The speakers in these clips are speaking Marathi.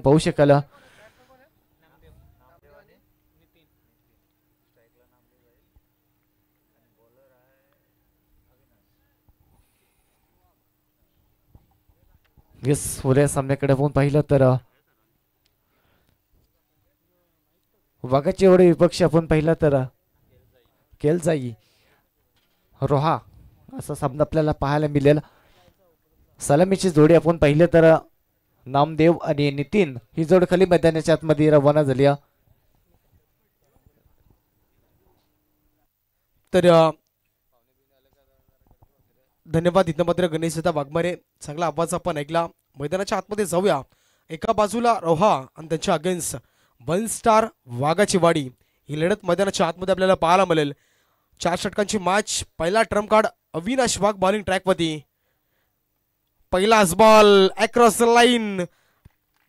पाहू शकाल येस उद्या सामन्याकडे आपण पाहिलं तर वाघाची एवढे विपक्ष आपण पाहिलं तर केलजाई रोहा असा सामना आपल्याला पाहायला मिळेल. सलामीची जोडी आपण पाहिले तर नामदेव आणि नितीन ही जोड खाली मैदानाच्या आतमध्ये रवाना झाली. तर धन्यवाद. इथं मात्र गणेशदा वाघमारे चांगला आवाज आपण ऐकला. मैदानाच्या आतमध्ये जाऊया. एका बाजूला रोहा आणि त्यांच्या अगेन्स्ट वन स्टार वाघाची वाडी ही लढत मैदानाच्या आतमध्ये आपल्याला पाहायला मिळेल. 4 षटकांची मॅच. पहिला ट्रम्प कार्ड अविनाश वाघ बॉलिंग ट्रॅकवरती. पहिलाच ball across the line.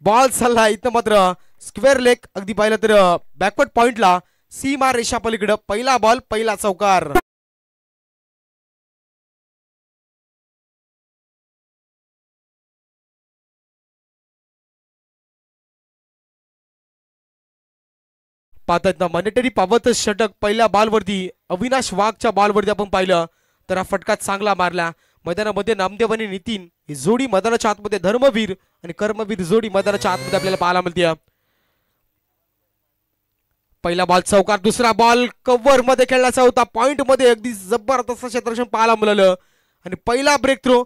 Ball चालला इथं मात्र स्क्वेअर लेग. अगदी पाहिलं तर बॅकवर्ड पॉइंटला सीमा रेषा पलीकडे. पहिला बॉल पहिला चौकार. पाहतात ना मॅन्डेटरी पावत षटक पहिल्या बॉलवरती अविनाश वाघच्या बॉलवरती आपण पाहिलं तर हा फटका चांगला मारला. मैदानामध्ये नामदेव आणि नितीन ही जोडी मैदानाच्या आतमध्ये धर्मवीर आणि कर्मवीर जोडी मैदानाच्या आतमध्ये आपल्याला पाहायला मिळते. पहिला बॉल चौकार. दुसरा बॉल कव्हर मध्ये खेळण्याचा होता. पॉइंट मध्ये अगदी जबरदस्त क्षेत्ररक्षण पाहायला मिळालं आणि पहिला ब्रेक थ्रो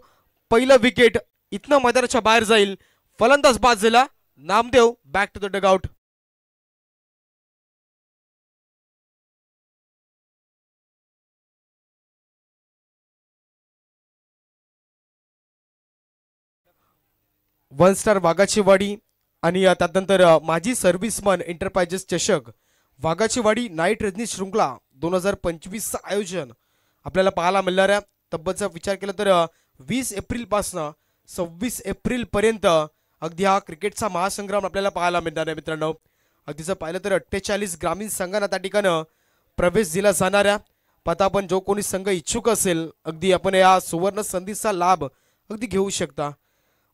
पहिलं विकेट इथनं मैदानाच्या बाहेर जाईल. फलंदाज बाद झाला. Namdev back to the dugout. One star वाघाची वाडी आणि त्यानंतर माजी सर्व्हिसमन एंटरप्राइजेस चषक वाघाची वाडी नाईट रजनी शृंखला 2025 आयोजन आपल्याला पाहायला मिळणार आहे. तब्बलचा विचार केला तर 20 एप्रिलपासून 26 एप्रिलपर्यंत अगदी हा क्रिकेटचा महासंग्राम आपल्याला पाहायला मिळणार आहे मित्रांनो. अगदीचं पाहिलं तर 48 ग्रामीण संघांना त्या ठिकाणं प्रवेश दिला जाणार आहे. आता आपण जो कोणी संघ इच्छुक असेल अगदी आपण या सुवर्ण संधीचा लाभ अगदी घेऊ शकता.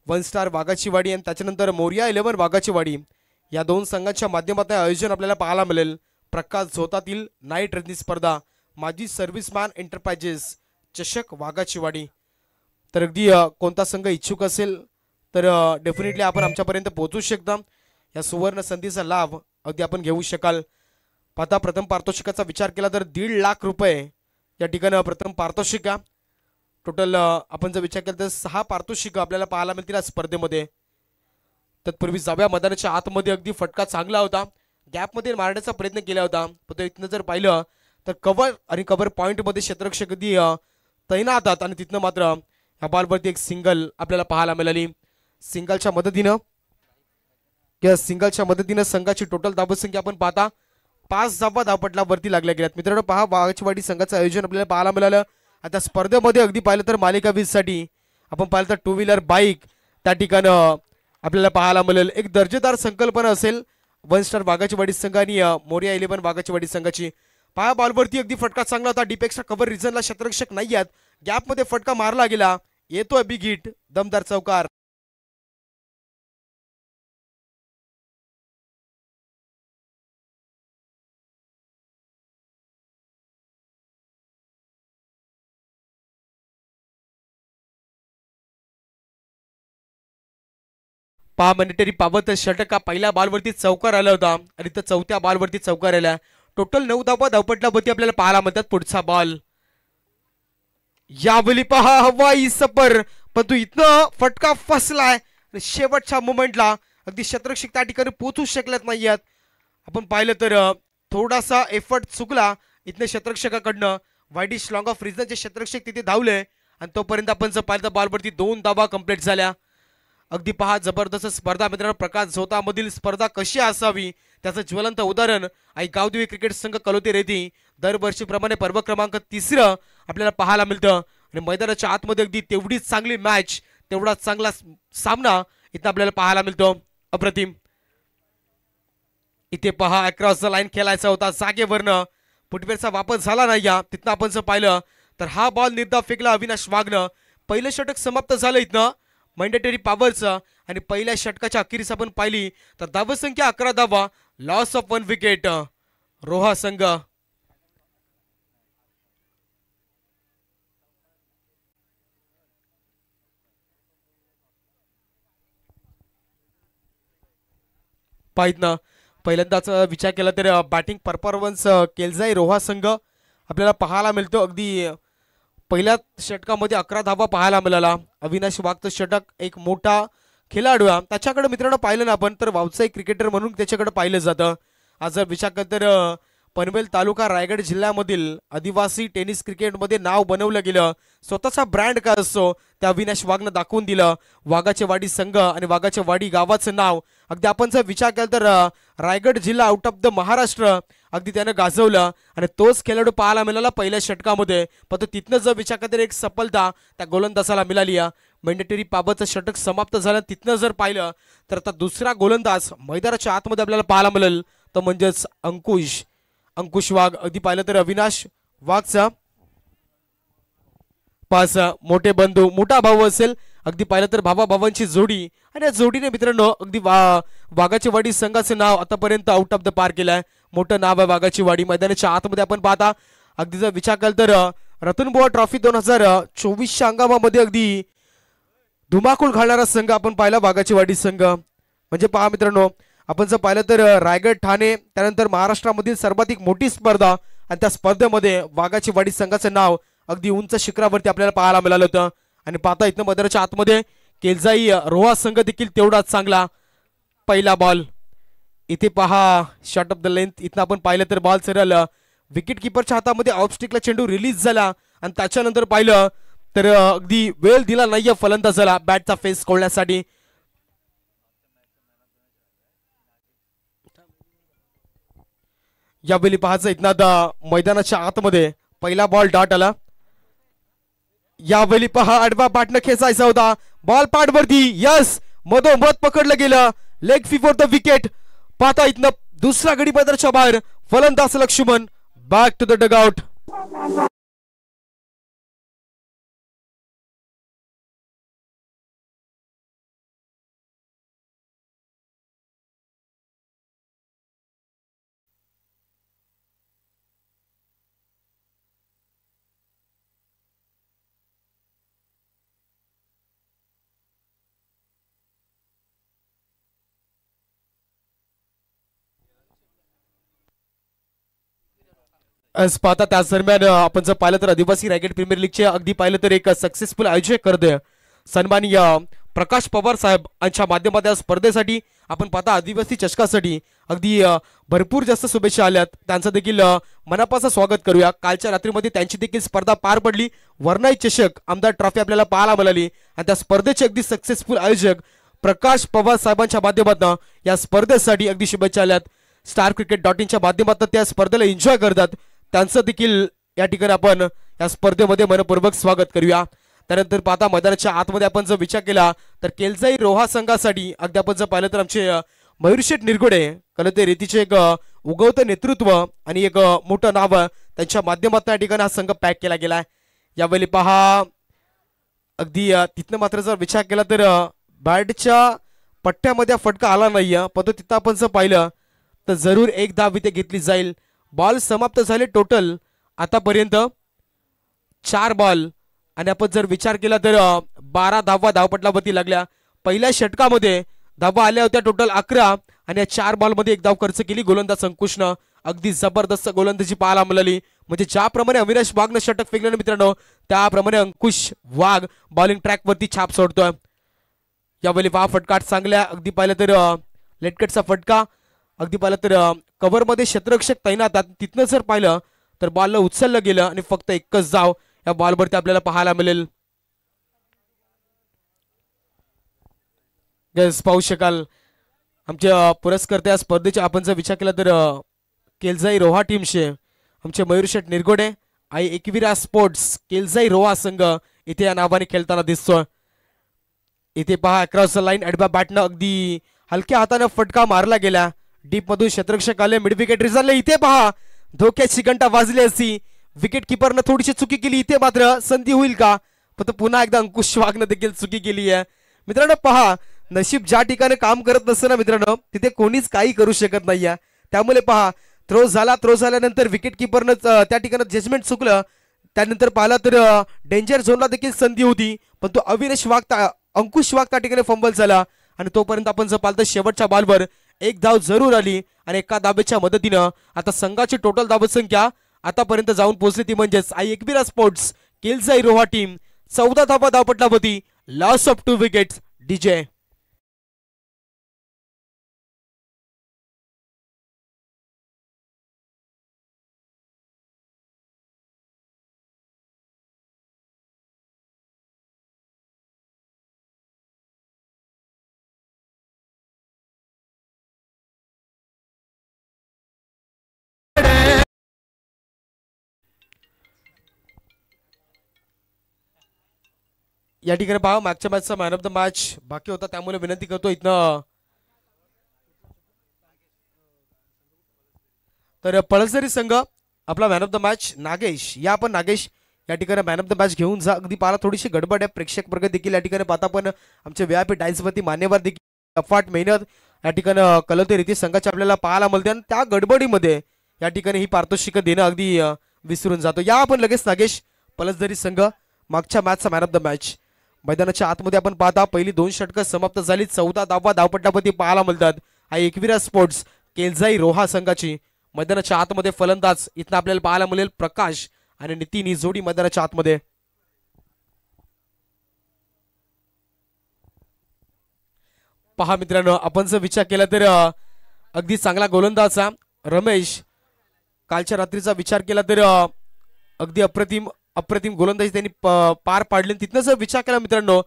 वन स्टार वाघाची वाडी आणि त्याच्यानंतर मोरिया 11 वाघाची वाडी या दोन संघांच्या माध्यमातून आयोजन आपल्याला पाहायला मिळेल. प्रकाश झोतातील नाईट रजनी स्पर्धा माजी सर्व्हिसमॅन एंटरप्राइजेस चषक वाघाची वाडी. तर अगदी कोणता संघ इच्छुक असेल तर डेफिनेटली आपण आमच्यापर्यंत पोहोचू शकता. या सुवर्ण संधीचा लाभ अगदी आपण घेऊ शकाल. आता प्रथम पारितोषिकाचा विचार केला तर 1.5 लाख रुपये या ठिकाणी प्रथम पारितोषिक. टोटल आपण जर विचार केला तर 6 पारितोषिक आपल्याला पाहायला मिळतील या स्पर्धेमध्ये. तत्पूर्वी जाव्या मैदानाच्या आतमध्ये अगदी फटका चांगला होता. गॅपमध्ये मारण्याचा प्रयत्न केला होता पण इथनं जर पाहिलं तर कव्हर आणि कव्हर पॉईंटमध्ये क्षेत्ररक्षक अगदी तैनात आणि तिथनं मात्र या बॉलवरती एक सिंगल आपल्याला पाहायला मिळाली. सिंगलच्या मदतीनं संघाची टोटल धावसंख्या आपण पाहता 5 धावा धावपटला वरती लागल्या गेल्यात. मित्रांनो पहा वाघाची वाडी संघाचं आयोजन आपल्याला पाहायला मिळालं. आता स्पर्धेमध्ये अगदी पाहिलं तर मालिका वीससाठी आपण पाहिलं तर 2 व्हीलर बाईक त्या ठिकाणं आपल्याला पाहायला मिळेल. एक दर्जेदार संकल्पना असेल वन स्टार वाघाची वाडी संघ आणि मोरिया 11 वाघाची वाडी संघाची. पहा बॉलवरती अगदी फटका चांगला होता. डिपेक्सचा कव्हर रिझनला क्षेत्ररक्षक नाही आहेत. गॅपमध्ये फटका मारला गेला. येतोय बिग हिट दमदार चौकार. पहा मॅन्डेटरी पावत षटक पहिल्या बॉलवरती चौकार आला होता आणि तर चौथ्या बॉलवरती चौकार आला. टोटल 9 धावा धावपटल्यावरती आपल्याला पाहायला मिळतात. पुढचा बॉल यावेळी पहा हवाई सपर पण तू इथनं फटका फसलाय. शेवटच्या मोमेंटला अगदी क्षेत्ररक्षक त्या ठिकाणी पोहोचू शकलेत नाही आहेत. आपण पाहिलं तर थोडासा एफर्ट चुकला इथनं क्षेत्ररक्षकाकडनं. वाईडिश लॉंग ऑफ रिझनचे क्षेत्ररक्षक तिथे धावले आणि तोपर्यंत आपण जर पाहिलं तर बॉलवरती 2 धावा कंप्लीट झाल्या. अगदी पहा जबरदस्त स्पर्धा मित्रांनो. प्रकाश झोतामधील स्पर्धा कशी असावी त्याचं ज्वलंत उदाहरण आई गावदेवी क्रिकेट संघ कलोते रेती दरवर्षीप्रमाणे पर्व क्रमांक 3 आपल्याला पाहायला मिळतं. आणि मैदानाच्या आतमध्ये अगदी तेवढीच चांगली मॅच तेवढा चांगला सामना इथं आपल्याला पाहायला मिळतो. अप्रतिम. इथे पहा अक्रॉस द लाईन खेळायचा होता जागेवरनं फुटवेअरचा वापर झाला नाही. तिथनं आपण जर पाहिलं तर हा बॉल निर्धाव फेकला अविनाश वाघनं. पहिलं षटक समाप्त झालं इथनं. मॅन्डेटरी पॉवरचा आणि पहिल्या षटकाच्या अखेरीस आपण पाहिली तर धावसंख्या 11 धावा, लॉस ऑफ 1 विकेट. रोहा संघ पाहित ना. पहिल्यांदाच विचार केला तर बॅटिंग परफॉर्मन्स केलजाई रोहा संघ आपल्याला पाहायला मिळतो. अगदी पहिल्या षटकामध्ये 11 धावा पाहायला मिळाला. अविनाश वाघचं षटक एक मोठा खेळाडू आहे, त्याच्याकडे मित्रांनो पाहिलं ना आपण तर व्यावसायिक क्रिकेटर म्हणून त्याच्याकडे पाहिलं जातं. आज जर विचार केला तर पनवेल तालुका रायगड जिल्ह्यामधील आदिवासी टेनिस क्रिकेटमध्ये नाव बनवलं गेलं. स्वतःचा ब्रँड काय असतो त्या अविनाश वाघनं दाखवून दिलं. वाघाचे वाडी संघ आणि वाघाचे वाडी गावाचं नाव अगदी आपण जर विचार केला तर रायगड जिल्हा आउट ऑफ द महाराष्ट्र अगदी त्यानं गाजवलं आणि तोच खेळाडू पाहायला मिळाला पहिल्या षटकामध्ये. पण तो तिथनं जर विचार केला तर एक सफलता त्या गोलंदाजाला मिळाली आहे. मॅन्डेटरी पॉवरचं षटक समाप्त झालं तिथनं जर पाहिलं तर आता दुसरा गोलंदाज मैदानाच्या आतमध्ये आपल्याला पाहायला मिळेल तो म्हणजेच अंकुश वाघ. अगदी पाहिलं तर अविनाश वाघचा पाच मोठे बंधू मोठा भाऊ असेल. अगदी पाहिलं तर भावांची जोडी आणि या जोडीने मित्रांनो अगदी वाघाची वाडी संघाचं नाव आतापर्यंत आउट ऑफ द पार केलंय. मोठं नाव आहे वाघाची वाडी. मैदानाच्या आतमध्ये आपण पाहता अगदी जर विचार केला तर रतनबुवा ट्रॉफी 2024च्या हंगामामध्ये अगदी धुमाकूळ घालणारा संघ आपण पाहिला वाघाची वाडी संघ. म्हणजे पहा मित्रांनो आपण जर पाहिलं तर रायगड ठाणे त्यानंतर महाराष्ट्रामधील सर्वाधिक मोठी स्पर्धा आणि त्या स्पर्धेमध्ये वाघाची वाडी संघाचं नाव अगदी उंच शिखरावरती आपल्याला पाहायला मिळालं होतं. आणि पाहता इथनं मैदानाच्या आतमध्ये केलजाई रोहा संघ देखील तेवढाच चांगला. पहिला बॉल इथे पहा शॉट ऑफ द लेंथ. इथं आपण पाहिलं तर बॉल सरळ विकेट किपरच्या हातामध्ये ऑफस्टिकला चेंडू रिलीज झाला आणि त्याच्यानंतर पाहिलं तर अगदी वेळ दिला नाहीये फलंदाजाला बॅटचा फेस खोलण्यासाठी. यावेळी पाहायचं इथनं मैदानाच्या आतमध्ये पहिला बॉल डॉट आला. यावेळी पहा आडवा पाटनं खेचायचा होता. बॉल पाठवरती यस मधोमध पकडलं गेलं. Leg before the wicket. पाहता इथनं दुसरा गडी मैदानाच्या बाहेर फलंदाज Laxman back to the dugout. पाहता त्याच दरम्यान आपण जर पाहिलं तर आदिवासी रायगड प्रीमियर लीगचे अगदी पाहिलं तर एक सक्सेसफुल आयोजक करतोय सन्माननीय प्रकाश पवार साहेब यांच्या माध्यमातून स्पर्धेसाठी आपण पाहता आदिवासी चषकासाठी अगदी भरपूर जास्त शुभेच्छा आल्यात. त्यांचं देखील मनापासून स्वागत करूया. कालच्या रात्रीमध्ये त्यांची देखील स्पर्धा पार पडली. वर्णाई चषक आमदार ट्रॉफी आपल्याला पाहायला मिळाली आणि त्या स्पर्धेचे अगदी सक्सेसफुल आयोजक प्रकाश पवार साहेबांच्या माध्यमातून या स्पर्धेसाठी अगदी शुभेच्छा आल्यात. starcricket.in च्या माध्यमातून त्या स्पर्धेला एन्जॉय करतात. त्यांचं देखील या ठिकाणी आपण या स्पर्धेमध्ये मनपूर्वक स्वागत करूया. त्यानंतर पाहता मैदानाच्या आतमध्ये आपण जर विचार केला तर केलजाई रोहा संघासाठी अगदी आपण जर पाहिलं तर आमचे मयूरशेठ निरगुडे कलते रेतीचे एक उगवतं नेतृत्व आणि एक मोठं नाव त्यांच्या माध्यमातून या ठिकाणी हा संघ पॅक केला गेलाय. यावेळी पहा अगदी तिथनं मात्र जर विचार केला तर बॅटच्या पट्ट्यामध्ये फटका आला नाहीये. पण तो तिथं आपण जर पाहिलं तर जरूर एक धाव इथे घेतली जाईल. बॉल समाप्त झाले टोटल आतापर्यंत 4 बॉल आणि आपण जर विचार केला तर 12 धावा धावपटलावरती लागल्या. पहिल्या षटकामध्ये धावा आल्या होत्या टोटल 11 आणि या 4 बॉलमध्ये एक धाव खर्च केली गोलंदाज अंकुशनं. अगदी जबरदस्त गोलंदाजी पाहायला मिळाली. म्हणजे ज्याप्रमाणे अविनाश वाघनं षटक फेकलं ना मित्रांनो त्याप्रमाणे अंकुश वाघ बॉलिंग ट्रॅकवरती छाप सोडतोय. यावेळी फटका चांगल्या अगदी पाहिलं तर लेटकटचा फटका अगदी पाहिलं तर कव्हरमध्ये क्षेत्ररक्षक तैनात. तिथनं जर पाहिलं तर बॉलला उचललं गेलं आणि फक्त एकच धाव या बॉलवरती आपल्याला पाहायला मिळेल. पाहू शकाल आमचे पुरस्कर्ते या स्पर्धेचे आपण जर विचार केला तर केलजाई रोहा टीमचे आमचे मयूरशेठ निरगोडे आई एकविरा स्पोर्ट्स केलजाई रोहा संघ इथे या नावाने खेळताना दिसतोय. इथे पहा अक्रॉस द लाईन अडबा बॅटनं अगदी हलक्या हाताने फटका मारला गेला. डीप मधून क्षेत्ररक्षक आले मिड विकेट रिझाले. इथे पहा धोक्याची घंटा वाजली असती. विकेट किपरनं थोडीशी चुकी केली. इथे मात्र संधी होईल का? पण पुन्हा एकदा अंकुश वाघनं देखील चुकी केली आहे. मित्रांनो पहा, नशीब ज्या ठिकाणी काम करत नसतं ना मित्रांनो, तिथे कोणीच काही करू शकत नाही. त्यामुळे पहा, थ्रो झाल्यानंतर विकेट किपरनं त्या ठिकाणी जजमेंट चुकलं. त्यानंतर पाहिला तर डेंजर झोनला देखील संधी होती, पण तो अंकुश वाघ त्या ठिकाणी फंबल झाला. आणि तोपर्यंत आपण जर पाहिलं तर शेवटच्या बॉलवर एक धाव जरूर आली आणि एका धाबेच्या मदतीनं आता संघाची टोटल धावत संख्या आतापर्यंत जाऊन पोहोचली ती म्हणजेच एकविरा स्पोर्ट्स केलजाई रोहा टीम 14 धावा धावपटलावरती, लॉस ऑफ 2 विकेट्स. डीजे या ठिकाणी पहा, मागच्या मॅचचा मॅन ऑफ द मॅच बाकी होता, त्यामुळे विनंती करतो इथनं तर पळसरी संघ आपला man of the match Nagesh, या आपण नागेश या ठिकाणी मॅन ऑफ द मॅच घेऊन जा. अगदी पाला थोडीशी गडबड आहे, प्रेक्षक वर्ग देखील या ठिकाणी पाहता, पण आमचे व्यापी टाईल्सवरती मान्यवर देखील अफाट मेहनत या ठिकाणी कलवते रीती संघाच्या आपल्याला पाहायला मिळते आणि त्या गडबडीमध्ये या ठिकाणी ही पारितोषिक देणं अगदी विसरून जातो. या आपण लगेच नागेश पलसदरी संघ मागच्या मॅचचा मॅन ऑफ द मॅच. मैदानाच्या आतमध्ये आपण पाहता पहिली 2 षटकं समाप्त झाली, 14 धावा धावपट्टापती पाहायला मिळतात. एकविरा स्पोर्ट्स केलजाई रोहा संघाची. मैदानाच्या आतमध्ये फलंदाज इथं आपल्याला पाहायला मिळेल प्रकाश आणि नितीन, ही जोडी मैदानाच्या आतमध्ये. पहा मित्रांनो, आपण जर विचार केला तर अगदी चांगला गोलंदाजा रमेश, कालच्या रात्रीचा विचार केला तर अगदी अप्रतिम गोलंदाजी त्यांनी पार पाडली. तिथनं जर विचार केला मित्रांनो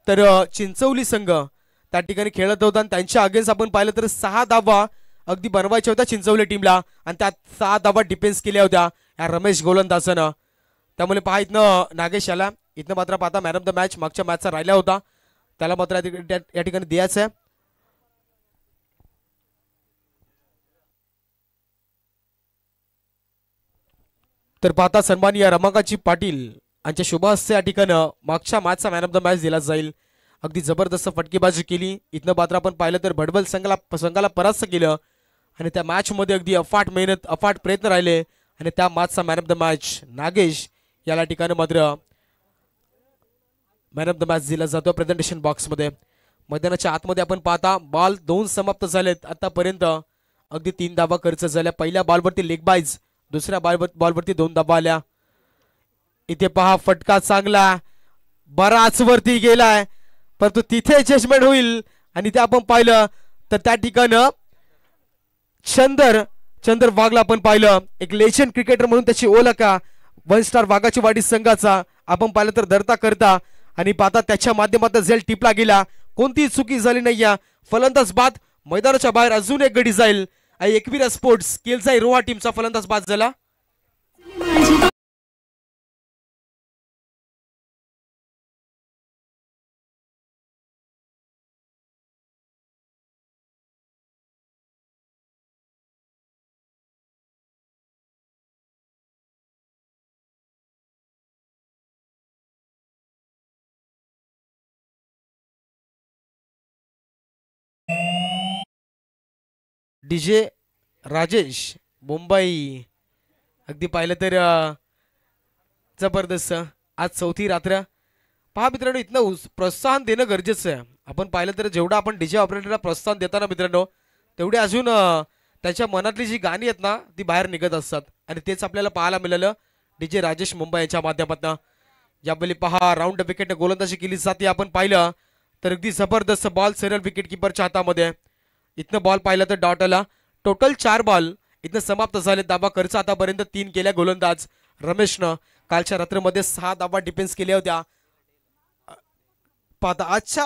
तर चिंचवली संघ त्या ठिकाणी खेळत होता आणि त्यांच्या अगेन्स्ट आपण पाहिलं तर 6 धावा अगदी बनवायच्या होत्या चिंचवली टीमला आणि त्यात 6 धावा डिफेन्स केल्या होत्या या रमेश गोलंदाजानं. त्यामुळे पहा इथनं नागेश आला, इथनं मात्र पाहता मॅन ऑफ द मॅच मागच्या मॅचचा राहिला होता, त्याला मात्र या ठिकाणी द्यायचं आहे. तर पाहता सन्माननीय रमाकांत पाटील यांच्या शुभ हस्ते या ठिकाणी मागच्या मॅचचा मॅन ऑफ द मॅच दिला जाईल. अगदी जबरदस्त फटकेबाजी केली. इथनं मात्र आपण पाहिलं तर भडबल संघाला परास्त केलं आणि त्या मॅच मध्ये अगदी अफाट मेहनत अफाट प्रयत्न राहिले आणि त्या मॅचचा man of the match Nagesh याला ठिकाणी मात्र मॅन ऑफ द मॅच दिला जातो प्रेझेंटेशन बॉक्स मध्ये. मैदानाच्या आतमध्ये आपण पाहता बॉल 2 समाप्त झालेत आतापर्यंत, अगदी 3 धावा खर्च झाल्या. पहिल्या बॉलवरती लेग बाईज, दुसऱ्या बॉलवरती 2 धावा आल्या. इथे पहा फटका चांगला बराच वरती गेलाय, परंतु तिथे जजमेंट होईल आणि ते आपण पाहिलं तर त्या ठिकाणी चंदर वाघला आपण पाहिलं, एक लेजंड क्रिकेटर म्हणून त्याची ओळख 1 स्टार वाघाची वाडी संघाचा आपण पाहिलं तर धरता करता आणि पाहता त्याच्या माध्यमातून झेल टिपला गेला, कोणतीही चुकी झाली नाही. फलंदाज बाद, मैदानाच्या बाहेर अजून एक गडी जाईल. एकविरा स्पोर्ट्स केलजाई रोहा टीमचा फलंदाज बाद झाला. डीजे राजेश मुंबई, अगदी पाहिलं तर जबरदस्त. आज चौथी रात्र. पहा मित्रांनो, इथनं प्रोत्साहन देणं गरजेचं आहे. आपण पाहिलं तर जेवढं आपण डीजे ऑपरेटरला प्रोत्साहन देताना मित्रांनो तेवढे अजून त्याच्या मनातली जी गाणी आहेत ना ती बाहेर निघत असतात आणि तेच आपल्याला पाहायला मिळालं डीजे राजेश मुंबई यांच्या माध्यमातून. यावेळी पहा राऊंड विकेट गोलंदाजी केली जाते. आपण पाहिलं तर अगदी जबरदस्त बॉल सरळ विकेट किपरच्या हातामध्ये. इथनं बॉल पाहिला तर डॉट आला. टोटल 4 बॉल इथनं समाप्त झाले. धावा खर्च आतापर्यंत 3 केल्या गोलंदाज रमेशनं. कालच्या रात्रीमध्ये 6 धावा डिफेन्स केल्या होत्या. पाहता आजच्या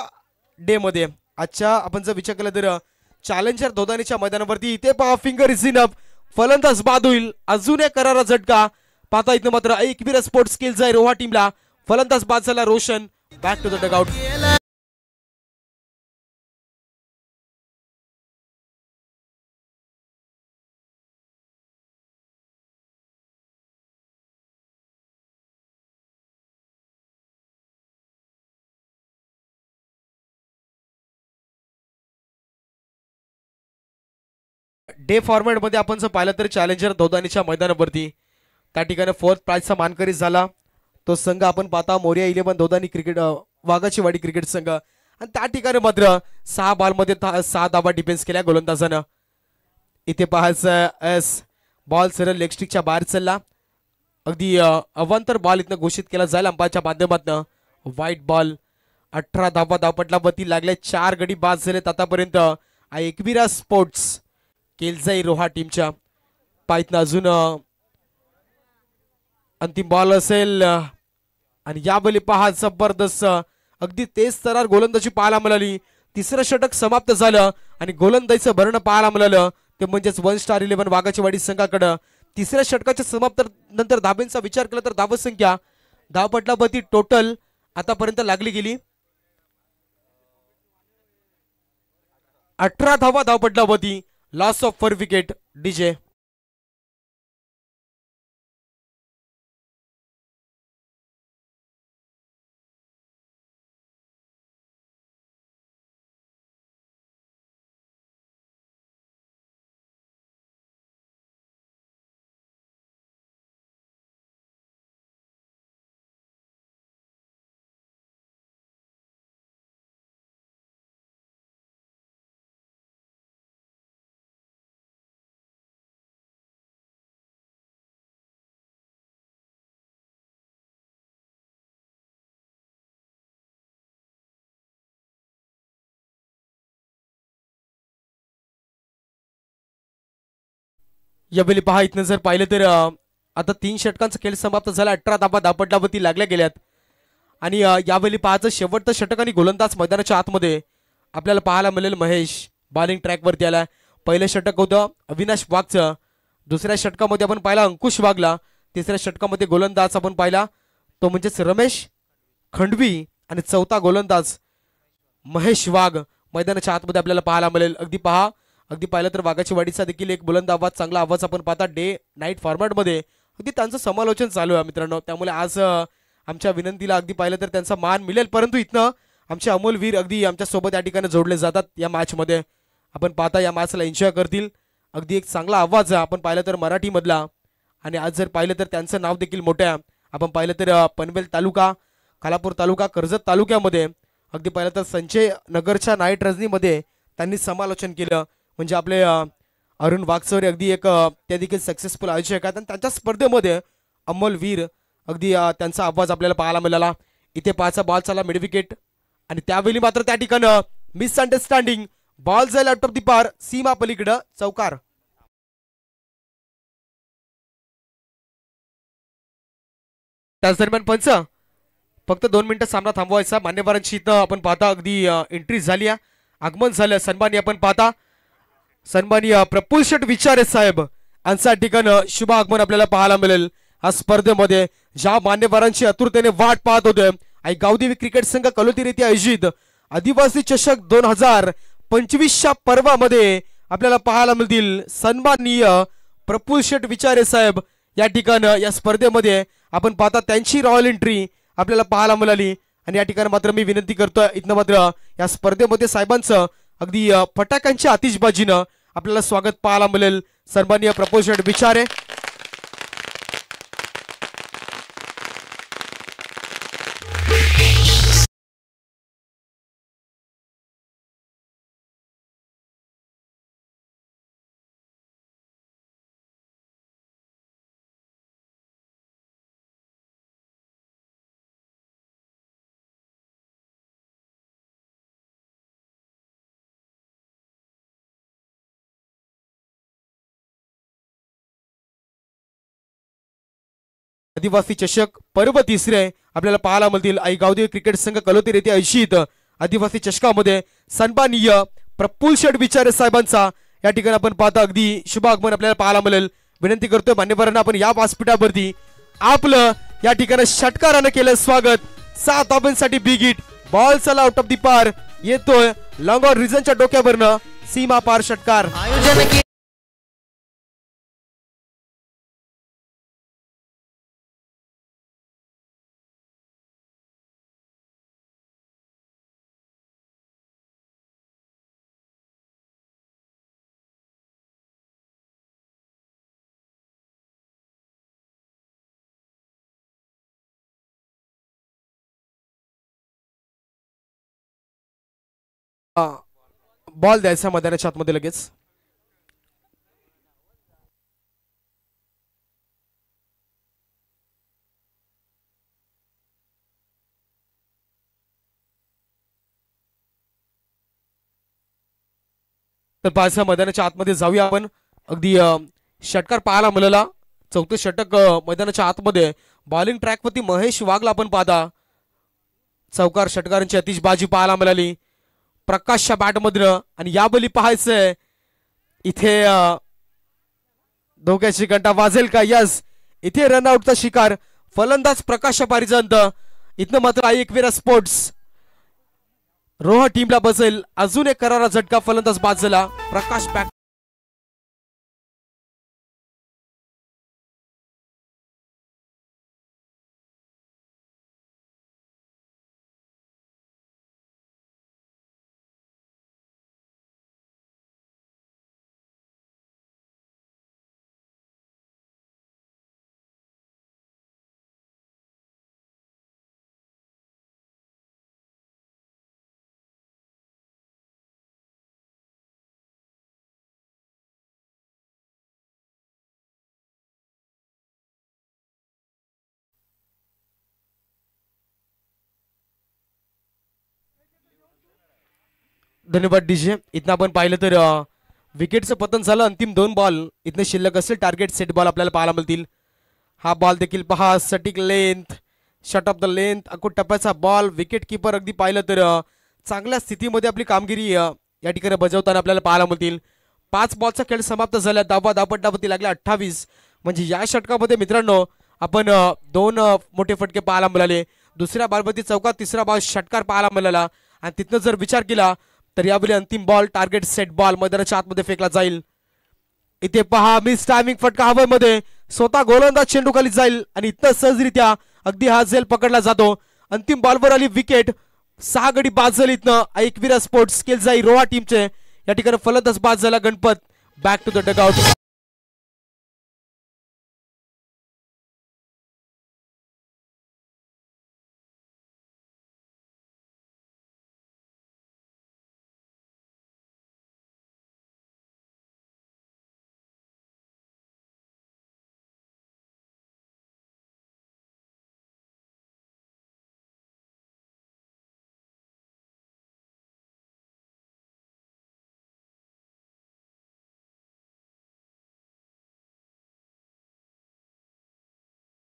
डे मध्ये आजच्या आपण जर विचार केला तर चॅलेंजर धोदानीच्या मैदानावरती इथे पहा फिंगर इज इन अप, फलंदाज बाद होईल. अजून एक करारा झटका. पाहता इथं मात्र एकविरा स्पोर्ट्स केलजाई रोहा टीमला फलंदाज बाद झाला Roshan. Back to the dugout. Day फॉर्मॅटमध्ये आपण जर पाहिलं तर चॅलेंजर दौदानीच्या मैदानावरती त्या ठिकाणी 4th प्राइजचा मानकरी झाला तो संघ आपण पाहता मोरिया 11 दौदानी क्रिकेट वाघाची वाडी क्रिकेट संघ आणि त्या ठिकाणी मात्र 6 बॉलमध्ये 6 धावा डिफेन्स केल्या गोलंदाजानं. इथे पाहायचं एस बॉल सरळ लेग स्टिकच्या बाहेर चालला अगदी अवांतर बॉल इथनं घोषित केला जाईल अंपायरच्या माध्यमातून. व्हाईट बॉल 18 धावा धावपटलावरती लागले 4 गडी बाद झालेत आतापर्यंत एकविरा स्पोर्ट्स केलजाई रोहा टीमच्या पायतनं अजून अंतिम बॉल असेल आणि यावेळी पहा जबरदस्त अगदी तेज तरार गोलंदाजी पाहायला मिळाली. तिसरं षटक समाप्त झालं आणि गोलंदाजीचं भरणं पाहायला मिळालं ते म्हणजेच 1 स्टार 11 वाघाची वाडी संघाकडं. तिसऱ्या षटकाच्या समाप्त नंतर धाब्यांचा विचार केला तर धावसंख्या धावपटलावरती टोटल आतापर्यंत लागली गेली 18 धावा धावपटलावरती. लॉस ऑफ 4 विकेट डीजे. यावेळी पहा इथनं जर पाहिलं तर आता 3 षटकांचा खेळ समाप्त झाला 18 धावा धावपटलावरती लागल्या गेल्यात आणि यावेळी पाहायचं शेवटचं षटक आणि गोलंदाज मैदानाच्या आतमध्ये आपल्याला पाहायला मिळेल महेश बॉलिंग ट्रॅकवरती आला. पहिलं षटक होतं अविनाश वाघचं. दुसऱ्या षटकामध्ये आपण पाहिला अंकुश वाघला. तिसऱ्या षटकामध्ये गोलंदाज आपण पाहिला तो म्हणजेच रमेश खंडवी आणि चौथा गोलंदाज महेश वाघ मैदानाच्या आतमध्ये आपल्याला पाहायला मिळेल. अगदी पाहिलं तर वाघाची वाडीचा देखील एक बुलंद आवाज चांगला आवाज आपण पाहता डे नाईट फॉर्मॅटमध्ये अगदी त्यांचं समालोचन चालू आहे मित्रांनो. त्यामुळे आज आमच्या विनंतीला अगदी पाहिलं तर त्यांचा मान मिळेल परंतु इथनं आमचे अमोल वीर अगदी आमच्या सोबत या ठिकाणी जोडले जातात या मॅचमध्ये. आपण पाहता या मॅचला एन्जॉय करतील. अगदी एक चांगला आवाज आपण पाहिलं तर मराठीमधला आणि आज जर पाहिलं तर त्यांचं नाव देखील मोठं आहे. आपण पाहिलं तर पनवेल तालुका खालापूर तालुका कर्जत तालुक्यामध्ये अगदी पाहिलं तर संजय नगरच्या नाईट रजनीमध्ये त्यांनी समालोचन केलं. म्हणजे आपले अरुण वागचौरे अगदी एक त्या देखील सक्सेसफुल आयोजक आहेत आणि त्यांच्या स्पर्धेमध्ये अमोल वीर अगदी त्यांचा आवाज आपल्याला पाहायला मिळाला. इथे 5 बॉल चालला मिड विकेट आणि त्यावेळी मात्र त्या ठिकाणी मिसअंडरस्टँडिंग बॉल जाईल आउट ऑफ दी पार सीमा पलीकडं चौकार. त्याच दरम्यान पंच फक्त 2 मिनिटं सामना थांबवायचा. मान्यवरांची इथं आपण पाहता अगदी एंट्री झाली आहे आगमन झालं. सन्माननीय आपण पाहता सन्माननीय प्रफुल्ल शेठ विचारे साहेब यांच्या ठिकाणं शुभ आगमन आपल्याला पाहायला मिळेल. या स्पर्धेमध्ये ज्या मान्यवरांची आतुरतेने वाट पाहत होते आणि गावदेवी क्रिकेट संघ कलोती येथे आयोजित आदिवासी चषक 2025च्या पर्वामध्ये आपल्याला पाहायला मिळतील सन्माननीय प्रफुल्ल शेठ विचारे साहेब या ठिकाणं या स्पर्धेमध्ये आपण पाहता त्यांची रॉयल एंट्री आपल्याला पाहायला मिळाली. आणि या ठिकाणी मात्र मी विनंती करतोय इथनं मात्र या स्पर्धेमध्ये साहेबांचं अगदी फटाक्यांच्या आतिषबाजीनं आपल्याला स्वागत पाहायला मिळेल. सन्माननीय प्रफुल्ल शेठ विचारे. आदिवासी चषक पर्व 3 आपल्याला पाहायला मिळतील. आई गावदेवी क्रिकेट संघ कलोती येथे आयोजित आदिवासी चषकामध्ये सन्माननीय प्रफुल्ल शेठ विचारे साहेबांचा या ठिकाणी आपण पाहता अगदी शुभ आगमन आपल्याला पाहायला मिळेल. विनंती करतोय मान्यवरांना आपण या व्यासपीठावरती आपलं या ठिकाणी षटकारानं केलं स्वागत. 7 धाब्यांसाठी बिग हिट बॉल चला आउट ऑफ दी पार येतोय लॉंग ऑन रिझनच्या डोक्यावरनं सीमा पार षटकार. बॉल द्यायचा मैदानाच्या आतमध्ये लगेच. तर पाचव्या मैदानाच्या आतमध्ये जाऊया आपण. अगदी षटकार पाहायला मिळाला. चौथे षटक मैदानाच्या आतमध्ये. बॉलिंग ट्रॅकवरती महेश वाघला आपण पाहता. चौकार षटकारांची अतिशबाजी पाहायला मिळाली प्रकाशच्या बॅटमधनं. आणि या बली पाहायचंय इथे धोक्याची घंटा वाजेल का. यस, इथे रनआउटचा शिकार फलंदाज प्रकाश पारिजांत. इथनं मात्र एकविरा स्पोर्ट्स रोहा टीमला बसेल. अजून एक करारा झटका फलंदाज बाद झाला. प्रकाश बॅक. धन्यवाद डीजे. इथं आपण पाहिलं तर विकेटचं पतन झालं. अंतिम 2 बॉल इथनं शिल्लक असेल. टार्गेट सेट बॉल आपल्याला पाहायला मिळतील. हा बॉल देखील पहा. सटिक length, short of the length, अकूट टप्प्याचा बॉल. विकेट किपर अगदी पाहिलं तर चांगल्या स्थितीमध्ये आपली कामगिरी या ठिकाणी बजावताना आपल्याला पाहायला मिळतील. 5 बॉलचा खेळ समाप्त झाला. धावपट्टावरती लागल्या 28. म्हणजे या षटकामध्ये मित्रांनो आपण 2 मोठे फटके पाहायला मिळाले. दुसऱ्या बॉलवरती चौकार, तिसरा बॉल षटकार पाहायला मिळाला. आणि तिथनं जर विचार केला तर यावेळी अंतिम बॉल टार्गेट सेट बॉल मैदानाच्या आतमध्ये फेकला जाईल. इथे पहा मिस टायमिंग फटका हवेमध्ये. स्वतः गोलंदाज चेंडू खाली जाईल आणि इथं सहजरित्या अगदी हा झेल पकडला जातो. अंतिम बॉलवर आली विकेट. 6 गडी बाद झाली. इथनं एकविरा स्पोर्ट्स स्किल जाई रोहा टीमचे. या ठिकाणी फलंदाज बाद झाला Ganpat. Back to the dugout.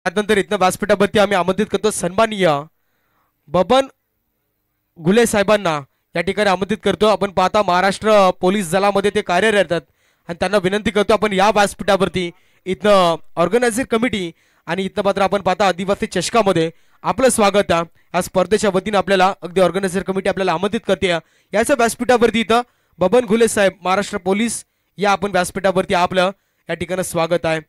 त्यानंतर इथनं व्यासपीठावरती आम्ही आमंत्रित करतो सन्माननीय बबन घुले साहेबांना. या ठिकाणी आमंत्रित करतो. आपण पाहता महाराष्ट्र पोलीस दलामध्ये ते कार्यरत आहेत आणि त्यांना विनंती करतो आपण या व्यासपीठावरती. इथनं ऑर्गनायझर कमिटी आणि इथनं मात्र आपण पाहता आदिवासी चषकामध्ये आपलं स्वागत आहे. या स्पर्धेच्या वतीनं आपल्याला अगदी ऑर्गनायझर कमिटी आपल्याला आमंत्रित करते. याच्या व्यासपीठावरती इथं बबन घुले साहेब महाराष्ट्र पोलीस या आपण व्यासपीठावरती आपलं या ठिकाणी स्वागत आहे.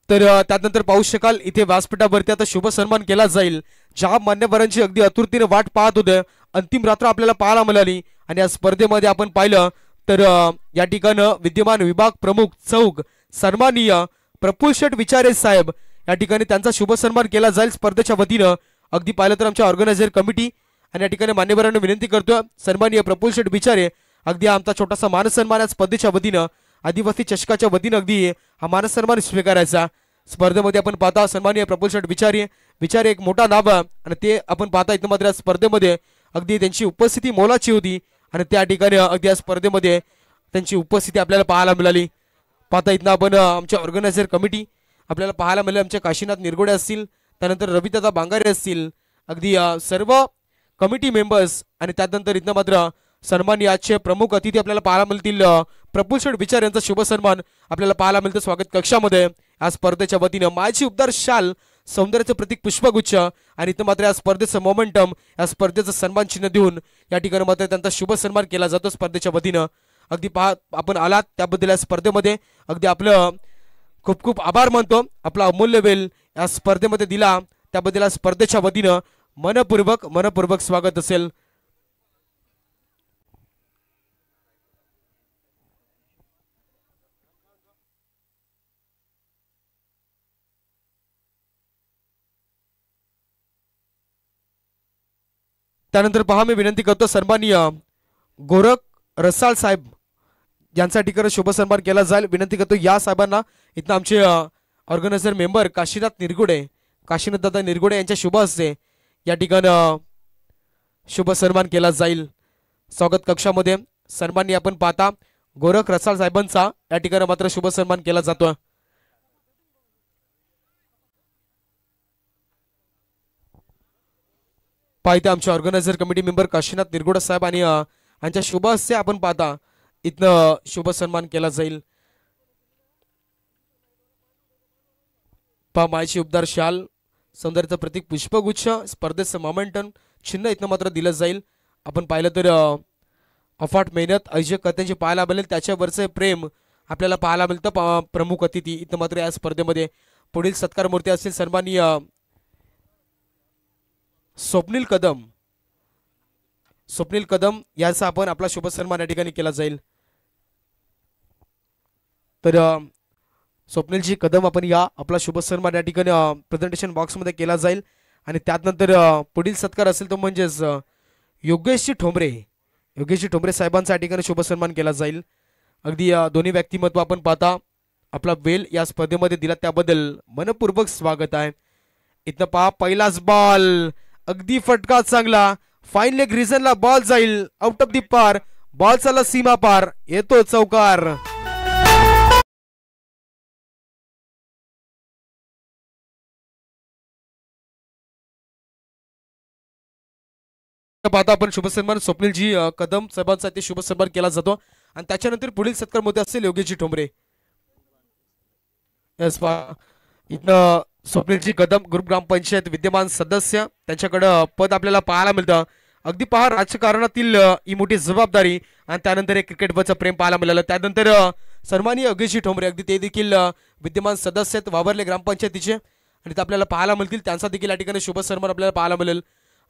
तर त्यानंतर पाहू शकाल इथे व्यासपीठावरती आता शुभ सन्मान केला जाईल. ज्या मान्यवरांची अगदी आतुरतेने वाट पाहत होते अंतिम रात्र आपल्याला पाहायला मिळाली. आणि या स्पर्धेमध्ये आपण पाहिलं तर या ठिकाणी विद्यमान विभाग प्रमुख चौक सन्माननीय प्रफुल्ल शेठ विचारे साहेब या ठिकाणी त्यांचा शुभ सन्मान केला जाईल स्पर्धेच्या वतीनं. अगदी पाहिलं तर आमच्या ऑर्गनायझर कमिटी आणि या ठिकाणी मान्यवरांना विनंती करतो सन्माननीय प्रफुल्ल शेठ विचारे अगदी आमचा छोटासा मानसन्मान या स्पर्धेच्या वतीनं आदिवासी चषकाच्या वतीनं अगदी हा मानसन्मान स्वीकारायचा. स्पर्धेमध्ये आपण पाहता सन्माननीय प्रफुल्ल शेठ विचारे एक मोठा नाव आणि ते आपण पाहता इथं मात्र स्पर्धेमध्ये अगदी त्यांची उपस्थिती मोलाची होती आणि त्या ठिकाणी अगदी या स्पर्धेमध्ये त्यांची उपस्थिती आपल्याला पाहायला मिळाली. पाहता इथं आपण आमच्या ऑर्गनायझर कमिटी आपल्याला पाहायला मिळाले. आमचे काशीनाथ निरगुडे असतील, त्यानंतर रविदादा बांगारे असतील, अगदी सर्व कमिटी मेंबर्स आणि त्यानंतर इथं मात्र सन्माननीय आजचे प्रमुख अतिथी आपल्याला पाहायला मिळतील. प्रफुल्ल शेठ विचार यांचा शुभ सन्मान आपल्याला पाहायला मिळतं स्वागत कक्षामध्ये. या स्पर्धेच्या वतीनं मायची उबदार शाल, सौंदर्याचं प्रतीक पुष्पगुच्छ आणि इथं मात्र या स्पर्धेचं मोमेंटम या स्पर्धेचं सन्मान चिन्ह देऊन या ठिकाणी मात्र त्यांचा शुभ सन्मान केला जातो स्पर्धेच्या वतीनं. अगदी पहा आपण आलात त्याबद्दल या स्पर्धेमध्ये अगदी आपलं खूप खूप आभार मानतो. आपला अमूल्य वेळ या स्पर्धेमध्ये दिला त्याबद्दल या स्पर्धेच्या वतीनं मनपूर्वक स्वागत असेल. त्यानंतर पहा मी विनंती करतो सन्माननीय गोरख रसाळ साहेब यांचा ठिकाणी शुभ सन्मान केला जाईल. विनंती करतो या साहेबांना इथं आमचे ऑर्गनायझर मेंबर काशीनाथ दादा निरगुडे यांच्या शुभ हस्ते या ठिकाणी शुभ सन्मान केला जाईल. स्वागत कक्षामध्ये सन्माननीय आपण पाहता गोरख रसाळ साहेबांचा या ठिकाणी मात्र शुभ सन्मान केला जातो. पाहिजे आमचे organiser committee member Kashinath Nirgude साहेब आणि यांच्या शुभ हस्ते आपण पाहता इथनं शुभ सन्मान केला जाईल. पहा मायची उबदार शाल सौंदर्याचं प्रतीक पुष्पगुच्छ स्पर्धेचं मोमेंटम चिन्ह इथनं मात्र दिलं जाईल. आपण पाहिलं तर अफाट मेहनत आयोजकर्त्यांची पाहायला मिळेल त्याच्यावरचं प्रेम आपल्याला पाहायला मिळतं. प्रमुख अतिथी इथं मात्र या स्पर्धेमध्ये पुढील सत्कार मूर्ती असतील सन्माननीय स्वप्नील कदम याचा आपण आपला शुभ सन्मान या ठिकाणी केला जाईल. तर स्वप्नीलजी कदम आपण या आपला शुभ सन्मान या ठिकाणी प्रेझेंटेशन बॉक्समध्ये केला जाईल. आणि त्यानंतर पुढील सत्कार असेल तो म्हणजेच योगेशजी ठोंबरे साहेबांचा या ठिकाणी शुभ सन्मान केला जाईल. अगदी दोन्ही व्यक्तिमत्व आपण पाहता आपला वेल या स्पर्धेमध्ये दिला त्याबद्दल मनपूर्वक स्वागत आहे. इथं पहा पहिलाच बॉल अगदी फटका चांगला फाईन लेग रिजनला बॉल जाईल आउट ऑफ दी पार बॉल चालला सीमा पार येतो चौकार. पाहता आपण शुभ सन्मान स्वप्नीलजी कदम साहेबांचा ते शुभ सन्मान केला जातो. आणि त्याच्यानंतर पुढील सत्कार मध्ये असेल योगेशजी ठोंबरे. इथं स्वप्नीलजी कदम ग्रुप ग्रामपंचायत विद्यमान सदस्य त्यांच्याकडं पद आपल्याला पाहायला मिळतं. अगदी पहा राजकारणातील ही मोठी जबाबदारी आणि त्यानंतर एक क्रिकेटवरचं प्रेम पाहायला मिळालं. त्यानंतर सन्माननीय योगेशजी ठोंबरे अगदी ते देखील विद्यमान सदस्य आहेत वावरले ग्रामपंचायतीचे आणि ते आपल्याला पाहायला मिळतील. त्यांचा देखील या ठिकाणी शुभ सन्मान आपल्याला पाहायला मिळेल.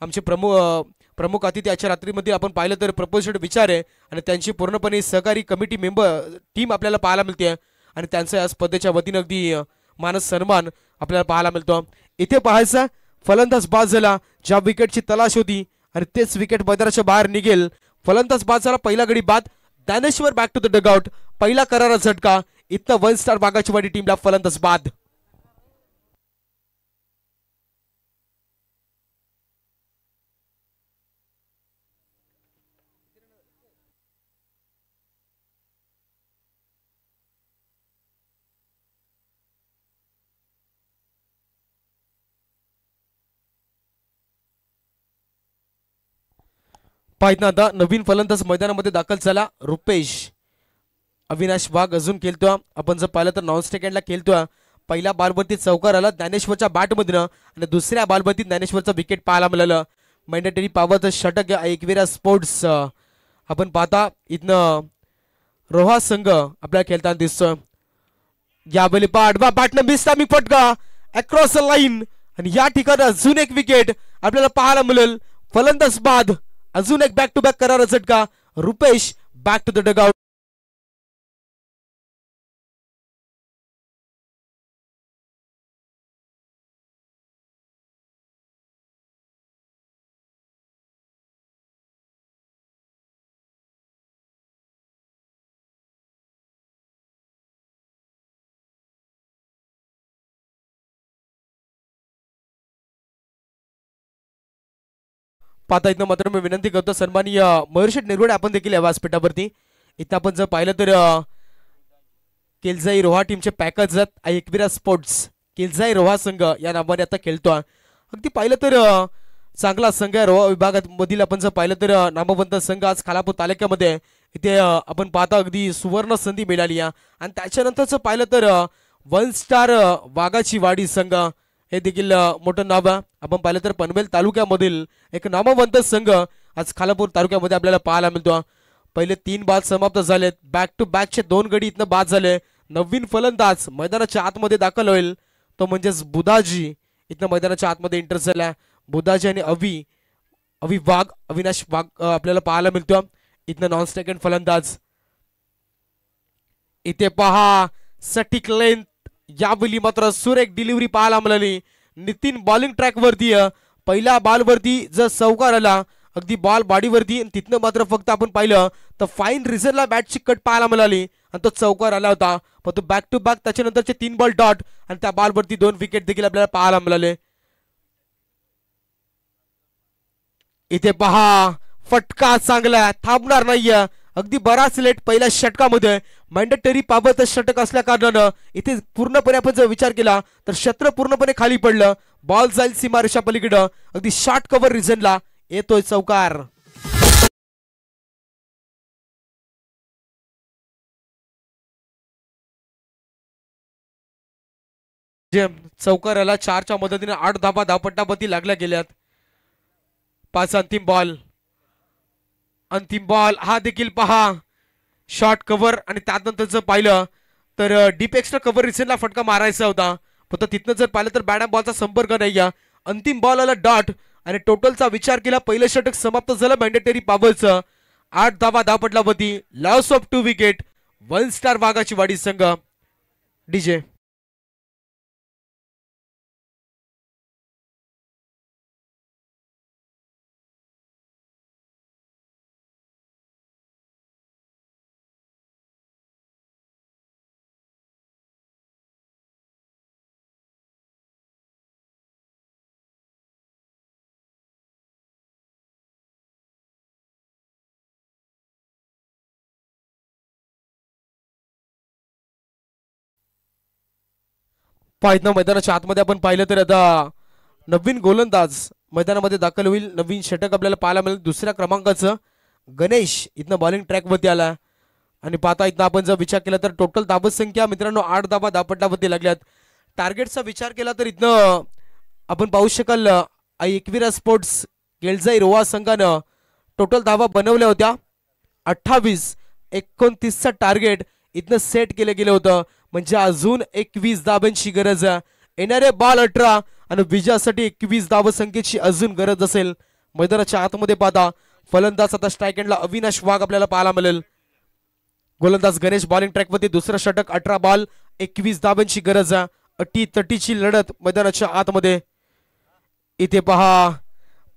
आमचे प्रमुख अतिथी आजच्या रात्रीमध्ये आपण पाहिलं तर प्रपोजड विचार आहे आणि त्यांची पूर्णपणे सहकारी कमिटी मेंबर टीम आपल्याला पाहायला मिळते आणि त्यांचा या स्पर्धेच्या वतीनं अगदी मानस सन्मान आपल्याला पाहायला मिळतो. इथे पाहायचा फलंदाज बाद झाला ज्या विकेटची तलाश होती आणि तेच विकेट मैदानाच्या बाहेर निघेल. फलंदाज बाद झाला पहिला गडी बाद Dnyaneshwar back to the dugout पहिला करारा झटका. इथं 1 स्टार वाघाची वाडी टीमला फलंदाज बाद. पाहिजे आता नवीन फलंदाज मैदानामध्ये दाखल झाला रुपेश अविनाश वाघ अजून खेळतोय. आपण जर पाहिलं तर नॉन स्टेकंडला खेळतोय. पहिल्या बॉलवरती चौकार आला ज्ञानेश्वरच्या बॅटमधून आणि दुसऱ्या बॉलवरती ज्ञानेश्वरचा विकेट पाहायला मिळालं. मॅन्डेटरी पॉवरचं षटक एकविरा स्पोर्ट्स आपण पाहता इथनं रोहा संघ आपल्याला खेळताना दिसतोय. यावेळी पाडवा बॅटनं मिस्टामिक फटका अक्रॉस द लाईन आणि या ठिकाणी अजून एक विकेट आपल्याला पाहायला मिळेल. फलंदाज बाद अजून एक बॅक टू बॅक करारा झटका. Rupesh back to the dugout. पाहता इथं मात्र मी विनंती करतो सन्माननीय मयूरशेठ निरगुडे आपण देखील या व्यासपीठावरती. इथं आपण जर पाहिलं तर केलजाई रोहा टीमचे पॅकर्स आहेत एकविरा स्पोर्ट्स केलजाई रोहा संघ या नावाने आता खेळतोय. अगदी पाहिलं तर चांगला संघ आहे रोहा विभागामधील. आपण जर पाहिलं तर नामवंत संघ आज खालापूर तालुक्यामध्ये इथे आपण पाहता अगदी सुवर्ण संधी मिळाली आहे. आणि त्याच्यानंतरच पाहिलं तर 1 स्टार वाघाची वाडी संघ हे देखील मोठं नाव आहे. आपण पाहिलं तर पनवेल तालुक्यामधील एक नामवंत संघ आज खालापूर तालुक्यामध्ये आपल्याला पाहायला मिळतो. पहिले 3 बाद समाप्त झालेत. बॅक टू बॅकचे 2 गडी इथनं बाद झाले. नवीन फलंदाज मैदानाच्या आतमध्ये दाखल होईल तो म्हणजेच बुधाजी इथनं मैदानाच्या आतमध्ये एंटर झाला. बुधाजी आणि अविनाश वाघ आपल्याला पाहायला मिळतो. इथनं नॉन स्टेकंड फलंदाज. इथे पहा सटीक लेंथ यावेळी मात्र सुरेख डिलिव्हरी पाहायला मिळाली. नितीन बॉलिंग ट्रॅक वरती पहिल्या बॉल वरती जर चौकार आला अगदी बॉल बॉडीवरती आणि तिथनं मात्र फक्त आपण पाहिलं तर फाईन रिझनला बॅटची कट पाहायला मिळाली आणि तो चौकार आला होता. पण तो बॅक टू बॅक त्याच्यानंतरचे 3 बॉल डॉट आणि त्या बॉलवरती 2 विकेट देखील आपल्याला पाहायला मिळाले. इथे पहा फटका चांगला थांबणार नाहीये. अगदी बराच लेट पहिल्या षटकामध्ये मॅन्डेटरी पावत षटक असल्या कारणानं इथे पूर्णपणे आपण जर विचार केला तर क्षेत्र पूर्णपणे खाली पडलं. बॉल जाईल सीमारेषा पलीकडं. अगदी शॉर्ट कव्हर रिझनला येतोय चौकार. चौकाराला 4च्या मदतीने 8 धाबा धावपट्टापती लागल्या गेल्यात. 5 अंतिम बॉल हा देखील पहा शॉर्ट कव्हर आणि त्यानंतर जर पाहिलं तर डीप एक्स्ट्रा कव्हर रिसेंटला फटका मारायचा होता. फक्त तिथनं जर पाहिलं तर बॅट बॉलचा संपर्क नाही. अंतिम बॉल आला डॉट आणि टोटलचा विचार केला पहिलं षटक समाप्त झालं मॅन्डेटरी पावरचं. 8 धाबा धावपट्टापती लॉस ऑफ 2 विकेट 1 स्टार वाघाची वाडी संघ. डीजे पाहिजे मैदानाच्या आतमध्ये आपण पाहिलं तर आता नवीन गोलंदाज मैदानामध्ये दाखल होईल. नवीन षटक आपल्याला पाहायला मिळेल. दुसऱ्या क्रमांकाचं गणेश इथनं बॉलिंग ट्रॅकवरती आला आणि पाहता इथं आपण जर विचार केला तर टोटल धाबत संख्या मित्रांनो 8 धाबा धावपट्टावरती लागल्यात. टार्गेटचा विचार केला तर इथनं आपण पाहू शकाल एकविरा स्पोर्ट्स केळजाई रोहा संघानं टोटल धावा बनवल्या होत्या 28. 29चा टार्गेट इथनं सेट केलं गेलं होतं. म्हणजे अजून 21 धाब्यांची गरज आहे. येणारे बॉल 18 आणि विजयासाठी 21 धावसंख्येची अजून गरज असेल. मैदानाच्या आतमध्ये पाहता फलंदाज आता स्ट्राईक एंडला अविनाश वाघ आपल्याला पाहायला मिळेल. गोलंदाज गणेश बॉलिंग ट्रॅकवरती दुसरं षटक 18 बॉल 21 धाब्यांची गरज आहे. अटी-तटीची लढत मैदानाच्या आतमध्ये. इथे पहा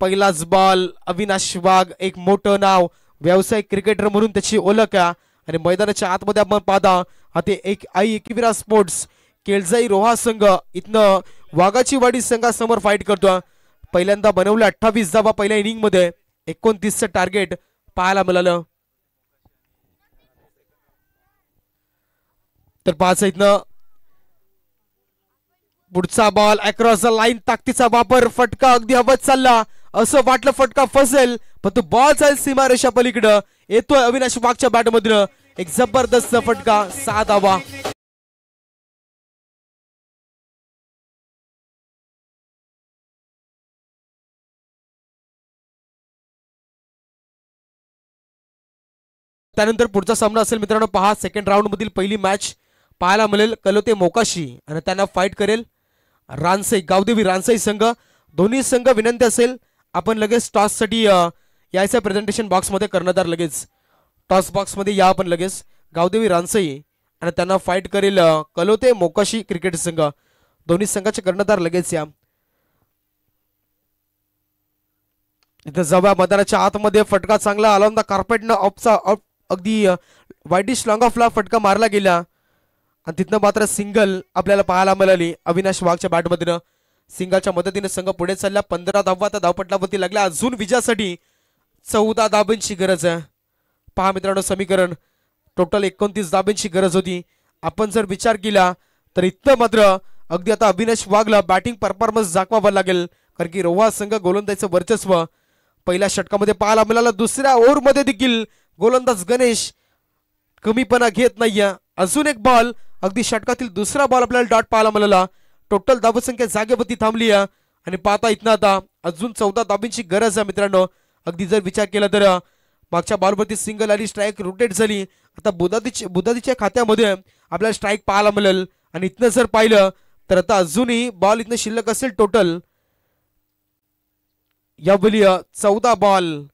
पहिलाच बॉल अविनाश वाघ एक मोठं नाव व्यावसायिक क्रिकेटर म्हणून त्याची ओळख आहे आणि मैदानाच्या आतमध्ये आपण पाहता आता एकविरा स्पोर्ट्स केळजाई रोहा संघ इथनं वाघाची वाडी संघासमोर फाईट करतो. पहिल्यांदा बनवलं 28 धावा पहिल्या इनिंग मध्ये 29चं टार्गेट पाहायला मिळालं. तर 5 इथनं पुढचा बॉल अक्रॉस द लाईन ताकदीचा वापर फटका अगदी हवत चालला असं वाटलं फटका फसेल पण तो बॉल जाईल सीमारेषा पलीकडं. येतोय अविनाश वाघच्या बॅट मधून एक जबरदस्त फटका 6 धावा. त्यानंतर पुढचा सामना असेल मित्रांनो पहा सेकंड राऊंड मधील पहिली मॅच पाहायला मिळेल कलोते मोकाशी आणि त्यांना फाईट करेल रानसई गावदेवी रानसई संघ. दोन्ही संघ विनंती असेल आपण लगेच टॉस साठी यायचं प्रेझेंटेशन बॉक्स मध्ये कर्णधार लगेच टॉस बॉक्स मध्ये या आपण लगेच. गावदेवी रानसई आणि त्यांना फाईट करेल कलोते मोकाशी क्रिकेट संघ. दोन्ही संघाचे कर्णधार लगेच या. इथं जवळ मैदानाच्या आतमध्ये फटका चांगला आला कार्पेटनं ऑफचा अगदी वाईडिश लॉंग ऑफला फटका मारला गेला आणि तिथनं मात्र सिंगल आपल्याला पाहायला मिळाली अविनाश वाघच्या बॅटमधनं. सिंगलच्या मदतीने संघ पुढे चालला. 15 धावा त्या धावपट्टावरती लागल्या. अजून विजयासाठी 14 धाब्यांची गरज आहे. पहा मित्रांनो समीकरण टोटल 29 धाब्यांची गरज होती. आपण जर विचार केला तर इथं मात्र अगदी आता अविनाश वाघला बॅटिंग परफॉर्मन्स दाखवावा लागेल कारण की रोहा संघ गोलंदाजीचं वर्चस्व पहिल्या षटकामध्ये पाहायला मिळालं. दुसऱ्या ओव्हरमध्ये देखील गोलंदाज गणेश कमीपणा घेत नाहीये. अजून एक बॉल अगदी षटकातील दुसरा बॉल आपल्याला डॉट पाहायला मिळाला. टोटल धावसंख्या जागेवरती थांबली आहे आणि पाहता इथनं आता अजून 14 धाब्यांची गरज आहे मित्रांनो. अगदी जर विचार केला तर मागच्या बॉलवरती सिंगल आली स्ट्राईक रोटेट झाली. आता बुधादीच्या खात्यामध्ये आपल्याला स्ट्राईक पाहायला मिळेल आणि इथनं जर पाहिलं तर आता अजूनही बॉल इथनं शिल्लक असेल टोटल यावेळी 14 बॉल.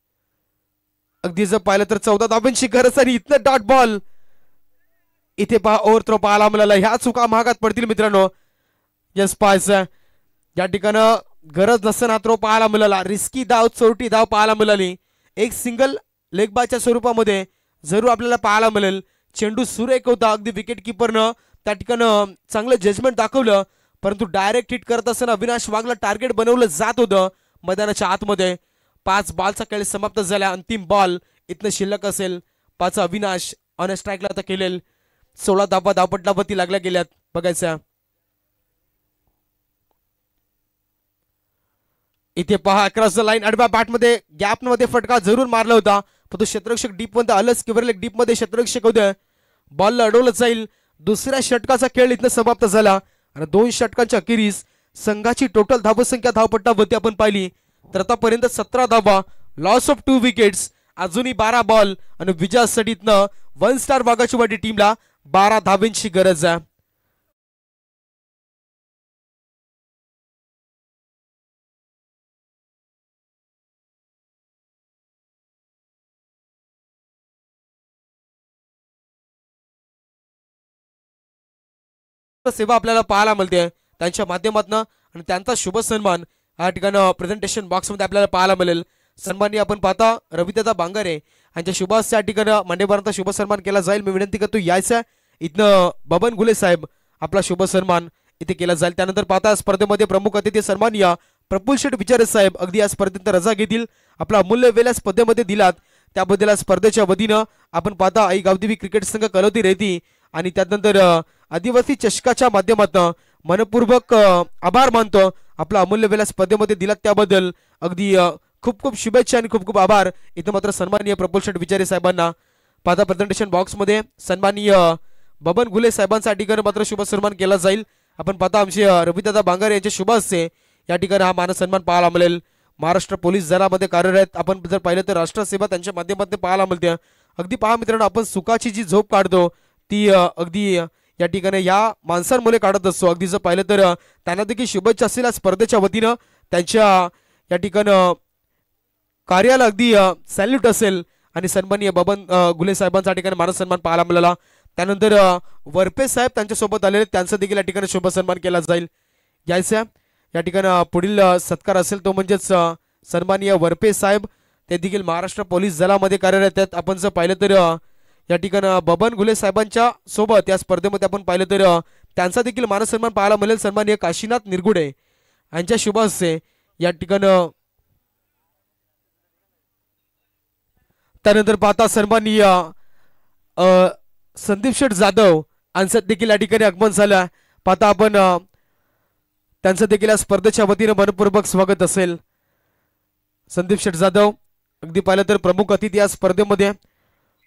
अगदी जर पाहिलं तर 14 धाब्यांची गरज आणि इथनं डॉट बॉल. इथे पहा ओव्हर पाहायला मिळाला. ह्या चुका महागात पडतील मित्रांनो. यस पाहायचं या ठिकाणं गरज नसताना थ्रो पाहायला मिळाला. रिस्की धाव, चोरटी धाव पाहायला मिळाली. एक सिंगल लेग बायच्या स्वरूपामध्ये जरूर आपल्याला पाहायला मिळेल. चेंडू सुरेख होता. अगदी विकेट किपरनं त्या ठिकाणं चांगलं जजमेंट दाखवलं, परंतु डायरेक्ट हिट करत असताना अविनाश वाघला टार्गेट बनवलं जात होतं मैदानाच्या आतमध्ये. 5 बॉलचा खेळ समाप्त झाला. अंतिम बॉल इथनं शिल्लक असेल. 5 अविनाश ऑन स्ट्राईकला आता केलेल. 16 धावा धावपटलावरती लागल्या गेल्यात. बघायचं इथे पहा अक्रॉस द लाईन आडव्या बॅटमध्ये गॅपमध्ये फटका जरूर मारला होता, पण तो क्षेत्ररक्षक डीप मध्ये आलंच. किंवा डीप मध्ये क्षेत्ररक्षक होते. बॉलला अडवलं जाईल. दुसऱ्या षटकाचा खेळ इथनं समाप्त झाला आणि 2 षटकांच्या अखेरीस संघाची टोटल धावसंख्या धावपट्टावरती आपण पाहिली तर आतापर्यंत 17 धावा, लॉस ऑफ 2 विकेट्स, अजूनही 12 बॉल आणि विजयासाठी इथनं 1 स्टार वाघाची वाडी टीमला 12 धावांची गरज आहे. सेवा आपल्याला पाहायला मिळते त्यांच्या माध्यमातून आणि त्यांचा शुभ सन्मान या ठिकाणी प्रेझेंटेशन बॉक्समध्ये आपल्याला पाहायला मिळेल. सन्माननीय आपण पाहता रविदादा बांगारे यांच्या शुभास या ठिकाणी मान्यवरांचा शुभ सन्मान केला जाईल. मी विनंती करतो यायचं इथनं बबन गुले साहेब आपला शुभ सन्मान इथे केला जाईल. त्यानंतर पाहता स्पर्धेमध्ये प्रमुख अतिथी सन्माननीय प्रफुल्ल शेठ विचारे साहेब अगदी या स्पर्धेत रजा घेतील. आपला अमूल्य वेळ या स्पर्धेमध्ये दिलात त्याबद्दल स्पर्धेच्या वतीनं आपण पाहता आई गावदेवी क्रिकेट संघ कलवती रेती आणि त्यानंतर आदिवासी चषकाच्या माध्यमातून मनपूर्वक आभार मानतो. आपला अमूल्य वेळ स्पर्धेमध्ये दिलात त्याबद्दल अगदी खूप खूप शुभेच्छा आणि खूप खूप आभार. इथं मात्र सन्माननीय प्रफुल्ल शेठ विचारे साहेबांना पाहता प्रेझेंटेशन बॉक्समध्ये सन्माननीय बबन गुले साहेबांच्या ठिकाणी मात्र शुभ सन्मान केला जाईल. आपण पाहता आमचे रविदादा बांगारे यांचे शुभ हस्ते या ठिकाणी हा मान सन्मान पाहायला मिळेल. महाराष्ट्र पोलीस दलामध्ये कार्यरत आपण जर पाहिलं तर राष्ट्रसेवा त्यांच्या माध्यमातून पाहायला मिळते. अगदी पहा मित्रांनो, आपण सुखाची जी झोप काढतो ती अगदी या ठिकाणी या माणसांमुळे काढत असतो. अगदी जर पाहिलं तर त्यांना देखील शुभेच्छा असलेल्या स्पर्धेच्या वतीनं त्यांच्या या ठिकाणी कार्याला अगदी सॅल्यूट असेल आणि सन्माननीय बबन गुले साहेबांच्या ठिकाणी मान सन्मान पाहायला मिळाला. त्यानंतर वरपे साहेब त्यांच्यासोबत आलेले त्यांचा देखील या ठिकाणी शुभ सन्मान केला जाईल. यायचं या ठिकाणी पुढील सत्कार असेल तो म्हणजेच सन्माननीय वरपे साहेब ते देखील महाराष्ट्र पोलीस दलामध्ये कार्यरत आहेत. आपण जर पाहिलं तर या ठिकाणी बबन गुले साहेबांच्या सोबत या स्पर्धेमध्ये आपण पाहिलं तर त्यांचा देखील मान सन्मान पाहायला मिळेल. सन्माननीय काशीनाथ निरगुडे यांच्या शुभ हस्ते या ठिकाणी. त्यानंतर पाहता सन्माननीय संदीप शेठ जाधव यांचं देखील या ठिकाणी आगमन झालं. पाहता आपण त्यांचं देखील या स्पर्धेच्या वतीनं मनपूर्वक स्वागत असेल. संदीप शेठ जाधव अगदी पाहिलं तर प्रमुख अतिथी या स्पर्धेमध्ये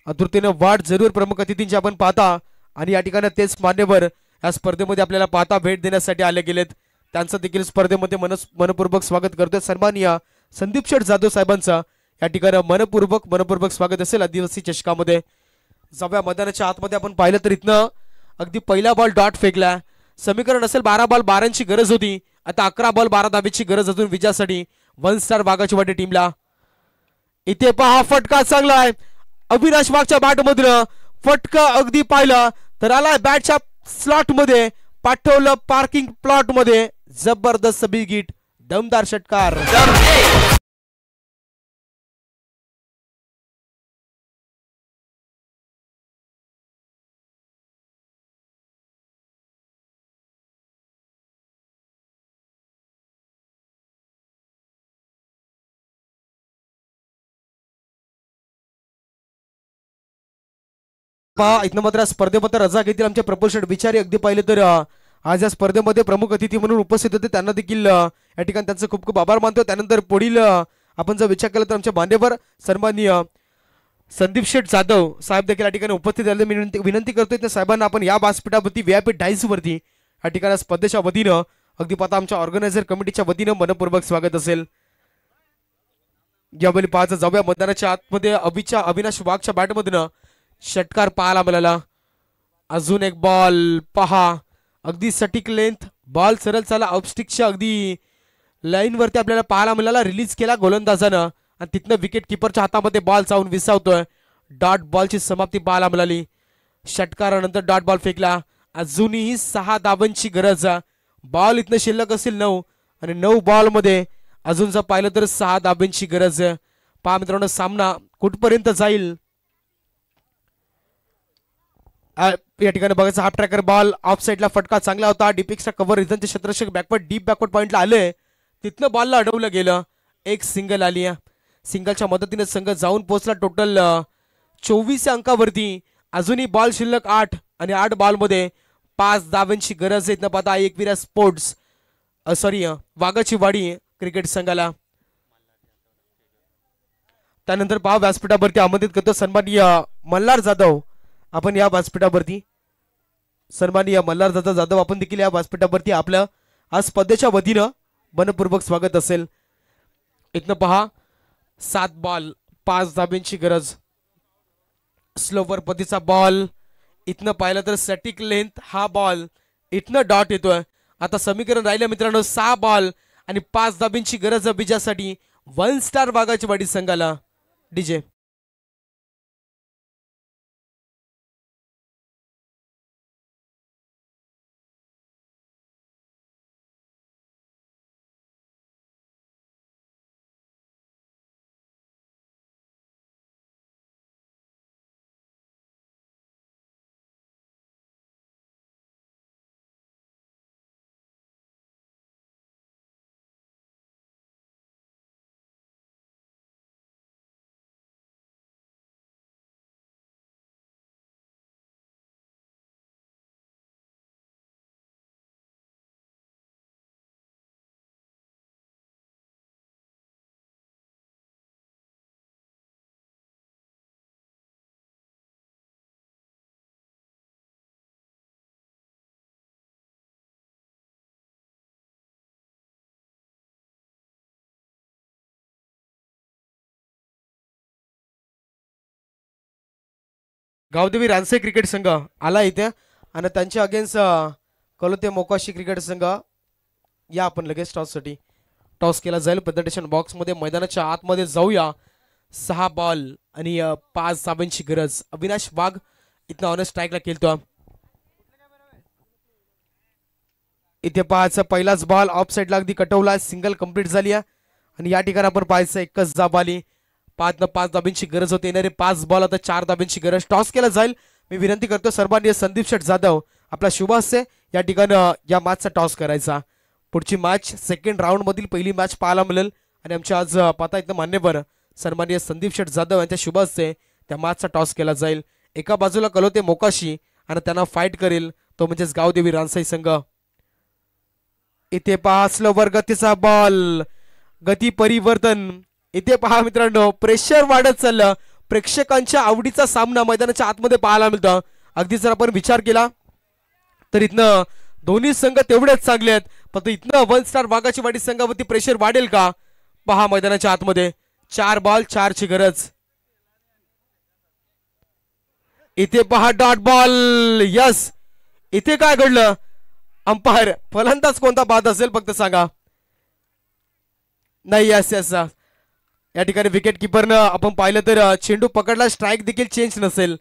आतुरतेनं वाट जरूर प्रमुख अतिथींची आपण पाहता आणि या ठिकाणी तेच मान्यवर या स्पर्धेमध्ये आपल्याला पाहता भेट देण्यासाठी आले गेलेत. त्यांचं देखील स्पर्धेमध्ये मनपूर्वक स्वागत करतोय. सन्माननीय संदीप शेठ जाधव साहेबांचा या ठिकाणी मनपूर्वक स्वागत असेल आदिवासी चषकामध्ये. जाऊया मैदानाच्या आतमध्ये आपण पाहिलं तर इथनं अगदी पहिला बॉल डॉट फेकला. समीकरण असेल 12 बॉल 12ची गरज होती. आता 11 बॉल 12 धावेची गरज अजून विजयासाठी 1 स्टार वाघाची वाटी टीमला. इथे पहा फटका चांगला आहे. अविनाश वाघच्या बॅटमधून फटका अगदी पाहिला तर आलाय बॅटच्या स्लॉट मध्ये, पाठवलं पार्किंग प्लॉट मध्ये. जबरदस्त बिग हिट, दमदार षटकार. इथनं मात्र स्पर्धेमध्ये रजा घेतील आमचे प्रफुल्ल शेठ विचारे. अगदी पाहिले तर आज या स्पर्धेमध्ये प्रमुख अतिथी म्हणून उपस्थित होते. त्यांना देखील या ठिकाणी त्यांचं खूप खूप आभार मानतो. त्यानंतर पुढील आपण जर विचार केला तर आमच्या मान्यवर सन्माननीय संदीप शेठ जाधव साहेब देखील या ठिकाणी उपस्थित झाले. मी विनंती करतोय त्या साहेबांना आपण या व्यासपीठावरती व्यापीठ डाईस वरती या ठिकाणी स्पर्धेच्या वतीनं अगदी पाहता आमच्या ऑर्गनायझर कमिटीच्या वतीनं मनपूर्वक स्वागत असेल. यावेळी पाहायचं जाऊया मैदानाच्या आतमध्ये अविनाश वाघच्या बॅटमधून षटकार पाहायला मिळाला. अजून एक बॉल पहा अगदी सटीक लेंथ बॉल सरळ चाला ऑफस्टिकच्या अगदी लाईन वरती आपल्याला पाहायला मिळाला. रिलीज केला गोलंदाजानं आणि तिथनं विकेट किपरच्या हातामध्ये बॉल जाऊन विसावतोय. डॉट बॉलची समाप्ती पाहायला मिळाली. षटकारानंतर डॉट बॉल फेकला. अजूनही 6 धावांची गरज. बॉल इथनं शिल्लक असेल 9 आणि 9 बॉल मध्ये अजून जर पाहिलं तर 6 धाब्यांची गरज आहे. पहा मित्रांनो सामना कुठपर्यंत जाईल. या ठिकाणी बघायचं हाफ ट्रॅकर बॉल ऑफ साईडला फटका चांगला होता. डिपिक्सचा कव्हर रिझनचे क्षेत्ररक्षक बॅकवर्ड डीप बॅकवर्ड पॉइंटला आले, तिथनं बॉलला अडवलं गेलं. एक सिंगल आली. सिंगलच्या मदतीने संघ जाऊन पोहोचला टोटल 24 अंकावरती. अजूनही बॉल शिल्लक 8 आणि 8 बॉलमध्ये 5 धावांची गरज आहे. पाहता एकविरा स्पोर्ट्स वाघाची वाडी क्रिकेट संघाला. त्यानंतर पहा व्यासपीठावरती आमंत्रित करतो सन्माननीय मल्हार जाधव. आपण या व्यासपीठावरती सन्माननीय मल्हार जाधव आपण देखील या व्यासपीठावरती आपलं आज स्पर्धेच्या वतीनं मनपूर्वक स्वागत असेल. इथनं पहा 7 बॉल 5 धाब्यांची गरज. स्लोवर पद्धतीचा बॉल. इथनं पाहिलं तर स्टॅटिक लेंथ हा बॉल इथनं डॉट येतोय. आता समीकरण राहिलं मित्रांनो 6 बॉल आणि 5 धाब्यांची गरज बीजासाठी 1 स्टार वाघाची वाडी संघाला. डीजे गावदेवी रानसे क्रिकेट संघ आला इथे आणि त्यांच्या अगेन्स्ट कलोते मोकाशी क्रिकेट संघ या. आपण लगेच टॉससाठी टॉस केला जाईल. प्रेझेंटेशन बॉक्स मध्ये मैदानाच्या आतमध्ये जाऊया. 6 बॉल आणि 5 धाब्यांची गरज. अविनाश वाघ इथं ऑन स्ट्राईकला खेळतो. इथे पाहायचं पहिलाच बॉल ऑफ साईडला अगदी कटवला. सिंगल कंप्लीट झाली आणि या ठिकाणी आपण पाहायचं एकच जाब आली. 5 धाब्यांची गरज होती. येणारे 5 बॉल आता 4 धाब्यांची गरज. टॉस केला जाईल. मी विनंती करतो सर्वांनी संदीप शेठ जाधव आपला शुभ हस्ते या ठिकाणी या मॅचचा टॉस करायचा. पुढची मॅच सेकंड राऊंड मधील पहिली मॅच पाहायला मिळेल आणि आमच्या आज पाहता इथं मान्यवर सन्माननीय संदीप शेठ जाधव यांच्या शुभ हस्ते त्या मॅचचा टॉस केला जाईल. एका बाजूला कलोते मोकाशी आणि त्यांना फाईट करेल तो म्हणजेच गावदेवी रानसाई संघ. इथे पहा स्लोवर गतीचा बॉल. गती परिवर्तन. इथे पहा मित्रांनो प्रेशर वाढत चाललं. प्रेक्षकांच्या आवडीचा सामना मैदानाच्या आतमध्ये पाहायला मिळतो. अगदी जर आपण विचार केला तर इथनं दोन्ही संघ तेवढेच चांगले आहेत. पण इथनं 1 स्टार वाघाची वाडी संघावरती प्रेशर वाढेल का? पहा मैदानाच्या आतमध्ये 4 बॉल 4 ची गरज. इथे पहा डॉट बॉल. यस इथे काय घडलं? अंपायर फलंदाज कोणता बाद असेल फक्त सांगा. नाही यस यस या ठिकाणी विकेट किपरनं आपण पाहिलं तर चेंडू पकडला. स्ट्राईक देखील चेंज नसेल.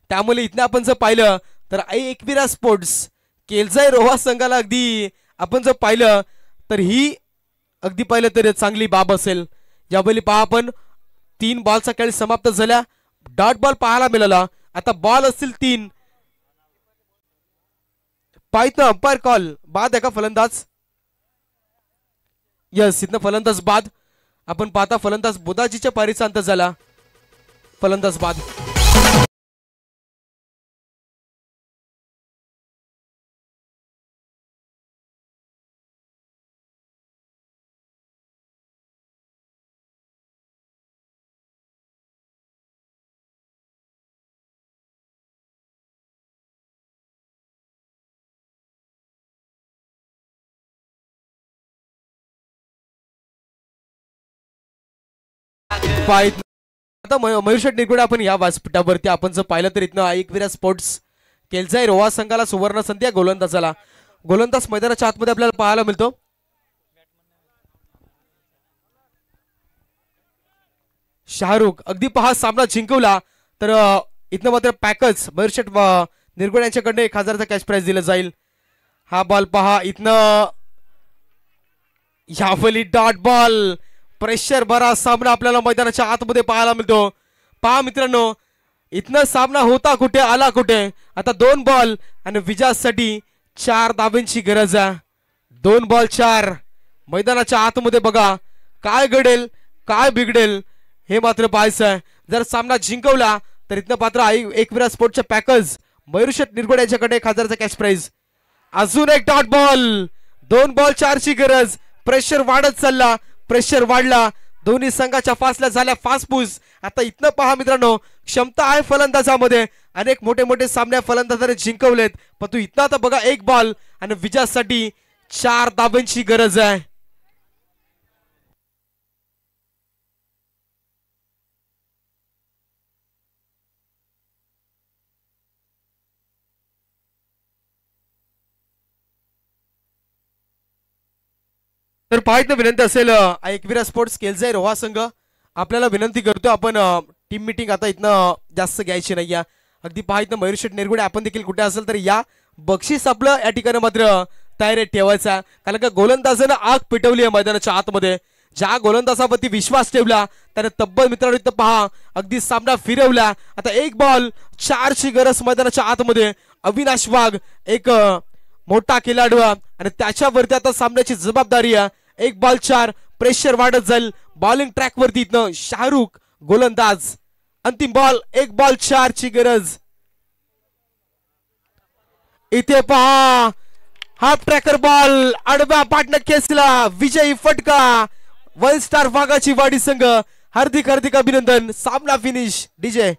त्यामुळे इथनं आपण जर पाहिलं तर एकविरा स्पोर्ट्स केलजाई रोहा संघाला अगदी आपण जर पाहिलं तर ही अगदी पाहिलं तर चांगली बाब असेल. यावेळी पहा आपण 3 बॉलचा खेळ समाप्त झाला. डॉट बॉल पाहायला मिळाला. आता बॉल असतील 3. पाहित अंपायर कॉल बाद आहे का फलंदाज? यस इथनं फलंदाज बाद. आपण पाहता फलंदाज बुदाजीच्या पारीचा अंत झाला. फलंदाज बाद. आता मयूर शेठ निगुडे आपण या व्यासपीठावरती आपण जर पाहिलं तर इथनं एकविरा स्पोर्ट्स केलजाई रोहा संघाला सुवर्ण संधी गोलंदाजाला. गोलंदाज मैदानाच्या आतमध्ये आपल्याला पाहायला मिळतो. शाहरुख अगदी पहा सामना जिंकवला तर इथनं मात्र पॅकच मयूर शेठ निरगुडे यांच्याकडनं 1000चा कॅश प्राइज दिला जाईल. हा बॉल पहा इथनं यावली डॉट बॉल. प्रेशर भरा सामना आपल्याला मैदानाच्या आतमध्ये पाहायला मिळतो. पहा मित्रांनो, इथनं सामना होता कुठे आला कुठे. आता 2 बॉल आणि विजयासाठी 4 धाब्यांची गरज आहे. 2 बॉल 4. मैदानाच्या आतमध्ये बघा काय घडेल काय बिघडेल हे मात्र पाहायचं आहे. जर सामना जिंकवला तर इथनं पात्र एकविरा स्पोर्टच्या पॅकर्स मयूरशेठ निरगुडे यांच्याकडे 1000चा कॅश प्राइज. अजून एक डॉट बॉल. 2 बॉल 4 ची गरज. प्रेशर वाढत चालला. प्रेशर वाढला. दोन्ही संघाच्या फासल्या झाल्या फासफूस. आता इथनं पहा मित्रांनो, क्षमता आहे फलंदाजामध्ये. अनेक मोठे मोठे सामने फलंदाजाने जिंकवलेत, पण तू इथनं आता बघा 1 बॉल आणि विजयासाठी 4 धाब्यांची गरज आहे. तर पाहायचं विनंती असेल एकविरा स्पोर्ट्स केलजाई रोहा संघ आपल्याला विनंती करतो, आपण टीम मीटिंग आता इथनं जास्त घ्यायची नाही. अगदी पाहायचं मयूरशेठ निरगुडे आपण देखील कुठे असेल तर या. बक्षीस आपलं या ठिकाणी मात्र तयारी ठेवायचा, कारण का गोलंदाजानं आग पेटवली आहे मैदानाच्या आतमध्ये. ज्या गोलंदाजावरती विश्वास ठेवला त्याने तब्बल मित्रांनो इथं पहा अगदी सामना फिरवला. आता 1 बॉल 4 ची गरज मैदानाच्या आतमध्ये. अविनाश वाघ एक मोठा खेळाडू आणि त्याच्यावरती आता सामन्याची जबाबदारी आहे. 1 बॉल 4. प्रेशर वाढत जाईल. बॉलिंग ट्रॅक वरती इथनं शाहरुख गोलंदाज. अंतिम बॉल 1 बॉल 4 ची गरज. इथे पहा हाफ ट्रॅकर बॉल आडव्या पाटणं खेचला. विजयी फटका. 1 स्टार वाघाची वाडी संघ. हार्दिक हार्दिक अभिनंदन. सामना फिनिश. डीजे